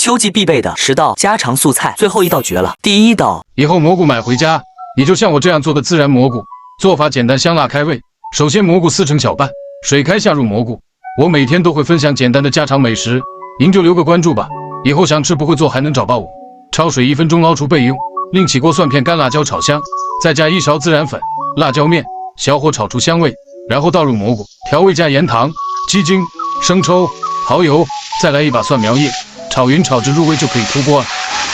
秋季必备的10道家常素菜，最后一道绝了。第一道，以后蘑菇买回家，你就像我这样做个自然蘑菇，做法简单香辣开胃。首先蘑菇撕成小瓣，水开下入蘑菇。我每天都会分享简单的家常美食，您就留个关注吧。以后想吃不会做还能找到我。焯水1分钟捞出备用，另起锅蒜片干辣椒炒香，再加1勺孜然粉、辣椒面，小火炒出香味，然后倒入蘑菇，调味加盐糖、鸡精、生抽、蚝油，再来一把蒜苗叶，炒匀炒至入味就可以出锅了。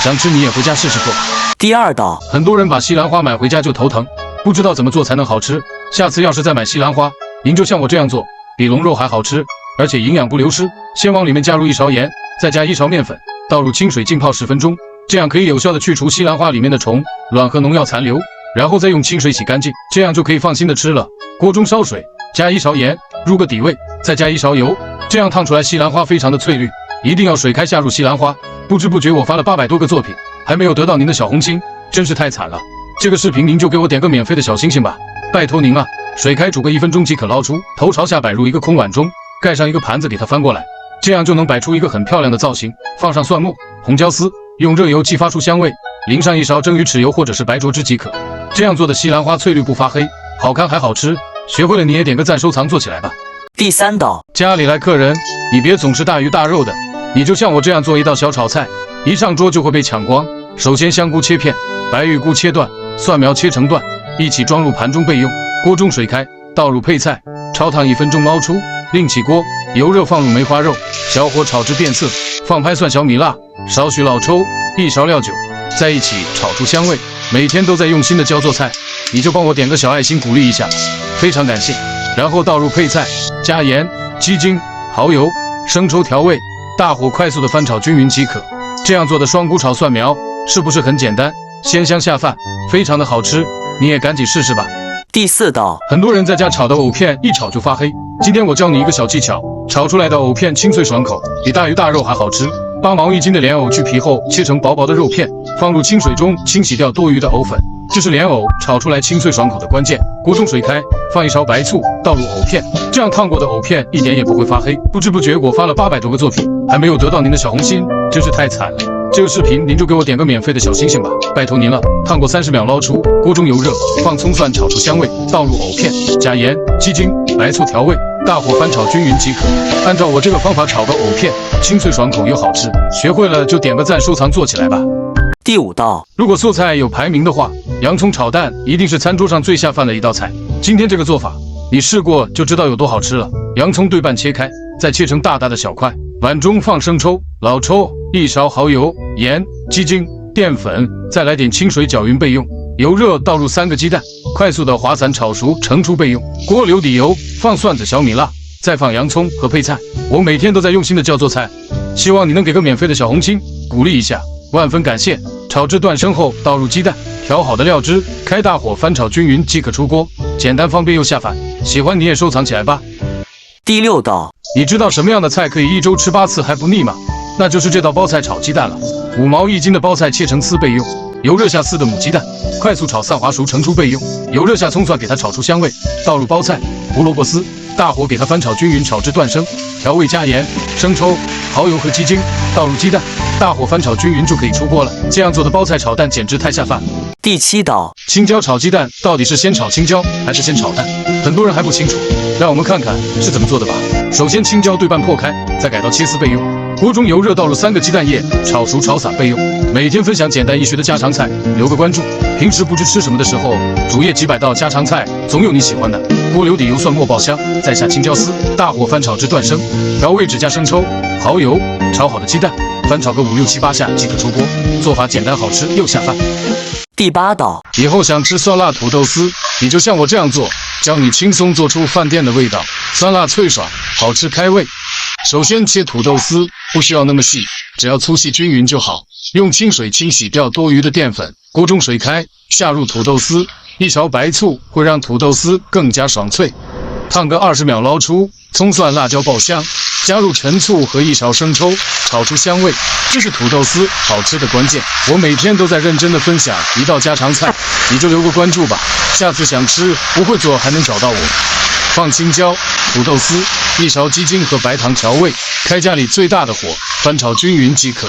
想吃你也回家试试做。第二道，很多人把西兰花买回家就头疼，不知道怎么做才能好吃。下次要是再买西兰花，您就像我这样做，比龙肉还好吃，而且营养不流失。先往里面加入1勺盐，再加1勺面粉，倒入清水浸泡10分钟，这样可以有效的去除西兰花里面的虫、卵和农药残留，然后再用清水洗干净，这样就可以放心的吃了。锅中烧水，加1勺盐，入个底味，再加1勺油，这样烫出来西兰花非常的翠绿。一定要水开下入西兰花。不知不觉我发了800多个作品，还没有得到您的小红心，真是太惨了。这个视频您就给我点个免费的小星星吧，拜托您了。水开煮个1分钟即可捞出，头朝下摆入一个空碗中，盖上一个盘子给它翻过来，这样就能摆出一个很漂亮的造型。放上蒜末、红椒丝，用热油激发出香味，淋上1勺蒸鱼豉油或者是白灼汁即可。这样做的西兰花翠绿不发黑，好看还好吃。学会了你也点个赞收藏做起来吧。第三道，家里来客人，你别总是大鱼大肉的，你就像我这样做一道小炒菜，一上桌就会被抢光。首先香菇切片，白玉菇切段，蒜苗切成段，一起装入盘中备用。锅中水开，倒入配菜，焯烫1分钟捞出，另起锅，油热放入梅花肉，小火炒至变色，放拍蒜小米辣，少许老抽，1勺料酒，在一起炒出香味。每天都在用心的教做菜，你就帮我点个小爱心鼓励一下，非常感谢。然后倒入配菜，加盐、鸡精、蚝油、生抽调味，大火快速的翻炒均匀即可。这样做的双菇炒蒜苗是不是很简单，鲜香下饭，非常的好吃，你也赶紧试试吧。第四道，很多人在家炒的藕片一炒就发黑，今天我教你一个小技巧，炒出来的藕片清脆爽口，比大鱼大肉还好吃。8毛1斤的莲藕去皮后切成薄薄的肉片，放入清水中清洗掉多余的藕粉，这是莲藕炒出来清脆爽口的关键。锅中水开，放1勺白醋，倒入藕片，这样烫过的藕片一点也不会发黑。不知不觉我发了800多个作品，还没有得到您的小红心，真是太惨了。这个视频您就给我点个免费的小星星吧，拜托您了。烫过30秒捞出，锅中油热，放葱蒜炒出香味，倒入藕片，加盐、鸡精、白醋调味，大火翻炒均匀即可。按照我这个方法炒个藕片，清脆爽口又好吃。学会了就点个赞收藏做起来吧。第五道，如果做菜有排名的话，洋葱炒蛋一定是餐桌上最下饭的一道菜。今天这个做法，你试过就知道有多好吃了。洋葱对半切开，再切成大大的小块，碗中放生抽、老抽、1勺蚝油、盐、鸡精、淀粉，再来点清水搅匀备用。油热倒入3个鸡蛋，快速的滑散炒熟，盛出备用。锅留底油，放蒜子、小米辣，再放洋葱和配菜。我每天都在用心的教做菜，希望你能给个免费的小红心鼓励一下，万分感谢。炒至断生后，倒入鸡蛋，调好的料汁，开大火翻炒均匀即可出锅，简单方便又下饭。喜欢你也收藏起来吧。第6道，你知道什么样的菜可以1周吃8次还不腻吗？那就是这道包菜炒鸡蛋了。5毛1斤的包菜切成丝备用，油热下4个母鸡蛋，快速炒散滑熟盛出备用。油热下葱蒜给它炒出香味，倒入包菜、胡萝卜丝，大火给它翻炒均匀，炒至断生，调味加盐、生抽、蚝油和鸡精，倒入鸡蛋，大火翻炒均匀就可以出锅了。这样做的包菜炒蛋简直太下饭。第7道，青椒炒鸡蛋到底是先炒青椒还是先炒蛋？很多人还不清楚，让我们看看是怎么做的吧。首先青椒对半破开，再改刀切丝备用。锅中油热，倒入3个鸡蛋液，炒熟炒散备用。每天分享简单易学的家常菜，留个关注。平时不知吃什么的时候，煮页几百道家常菜，总有你喜欢的。锅留底油蒜末爆香，再下青椒丝，大火翻炒至断生，调味只加生抽、蚝油，炒好的鸡蛋翻炒个5、6、7、8下即可出锅。做法简单好吃又下饭。第8道，以后想吃酸辣土豆丝，你就像我这样做，教你轻松做出饭店的味道，酸辣脆爽，好吃开胃。首先切土豆丝，不需要那么细，只要粗细均匀就好。用清水清洗掉多余的淀粉。锅中水开，下入土豆丝，1勺白醋会让土豆丝更加爽脆。烫个20秒捞出，葱蒜辣椒爆香，加入陈醋和1勺生抽，炒出香味，这是土豆丝好吃的关键。我每天都在认真的分享一道家常菜，你就留个关注吧，下次想吃不会做还能找到我。放青椒、土豆丝、一勺鸡精和白糖调味，开家里最大的火翻炒均匀即可。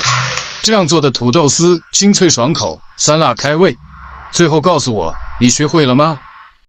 这样做的土豆丝清脆爽口，酸辣开胃。最后告诉我，你学会了吗？